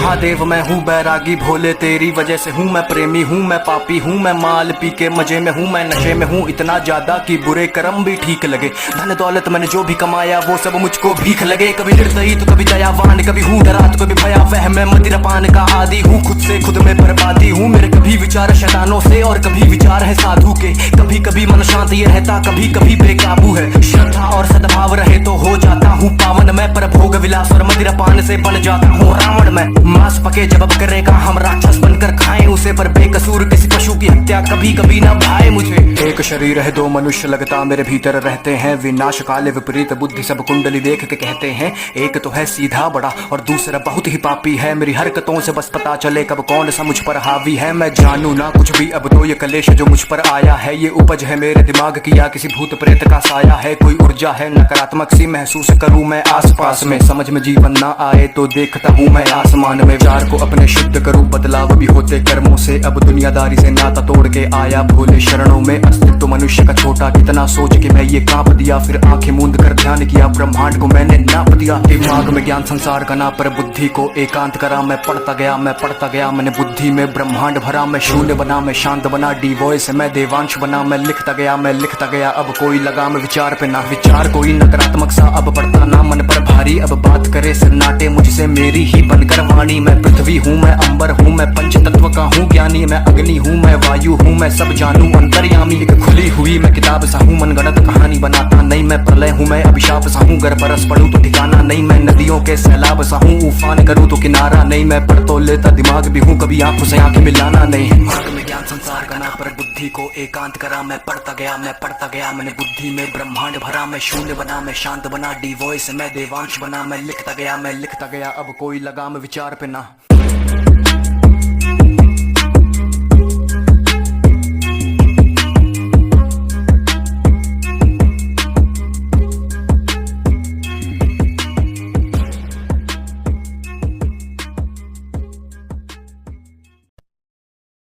महादेव मैं हूँ बैरागी भोले तेरी वजह से हूँ मैं प्रेमी हूँ मैं पापी हूँ मैं माल पी के मजे में हूँ मैं नशे में हूँ इतना ज्यादा कि बुरे कर्म भी ठीक लगे। धन दौलत मैंने जो भी कमाया वो सब मुझको भीख लगे। कभी निर्दयी तो कभी दयावान कभी हूँ डरा तो कभी भयावह मैं मदिरापान का आदी हूँ खुद से खुद में बर्बादी हूँ। मेरे कभी विचार शैतानों से और कभी विचार है साधु के। कभी कभी मन शांत ये रहता कभी कभी बेकाबू है। श्रद्धा और सद्भाव रहे तो हो जाता हूँ पावन मैं पर भोग विलास और मदिरापान से बन जाता हूँ रावण मैं। मांस पके जब करेगा हम राक्षस बनकर खाएं उसे पर बेकसूर किसी पशु की हत्या कभी कभी ना भाए मुझे। एक शरीर है दो मनुष्य लगता मेरे भीतर रहते हैं विनाश काले विपरीत बुद्धि सब कुंडली देख के कहते हैं। एक तो है सीधा बड़ा और दूसरा बहुत ही पापी है। मेरी हरकतों से बस पता चले कब कौन सा मुझ पर हावी है। मैं जानू ना कुछ भी अब तो ये कलेश जो मुझ पर आया है ये उपज है मेरे दिमाग की या किसी भूत प्रेत का साया है। कोई ऊर्जा है नकारात्मक सी महसूस करूं मैं आसपास में। समझ में जीवन ना आए तो देखता हूँ मैं आसमान में। विचार को अपने शुद्ध करूं बदलाव भी होते कर्मों से। अब दुनियादारी से नाता तोड़ के आया भोले शरणों में। अस्तित्व मनुष्य का छोटा कितना सोच के मैं ये कांप दिया। फिर आंखें मूंद कर ध्यान किया ब्रह्मांड को मैंने नाप दिया। दिमाग में ज्ञान संसार का ना पर बुद्धि को एकांत करा। मैं पढ़ता गया मैंने बुद्धि में ब्रह्मांड भरा। मैं शून्य बना मैं शांत बना डी वॉइस मैं देवांश बना। मैं लिखता गया अब कोई लगाम विचार पे ना। विचार कोई नकारात्मक सा अब पड़ता ना मन पर भारी। अब बात करे सन्नाटे मुझसे मेरी ही बनकर वाणी। मैं पृथ्वी हूँ मैं अंबर हूँ मैं पंच तत्व का हूँ ज्ञानी। मैं अग्नि हूँ मैं वायु हूँ मैं सब जानू अंतर्यामी। एक खुली हुई मैं किताब सा हूँ मनगढ़ंत कहानी बनाता नहीं। मैं प्रलय हूँ मैं अभिशाप सा हूँ गर बरस पड़ूं तो ठिकाना नहीं। मैं नदियों के सैलाब सा हूँ उफान करूँ तो किनारा नहीं। मैं पढ़ तो लेता दिमाग भी हूँ कभी आंखों से आंखें मिलाना नहीं। दिमाग में ज्ञान संसार का ना पर बुद्धि को एकांत करा। मैं पढ़ता गया मैंने बुद्धि में ब्रह्मांड भरा। मैं शून्य बना मैं शांत बना डी वॉइस मैं देवांश बना। मैं लिखता गया अब कोई लगाम विचार पे ना।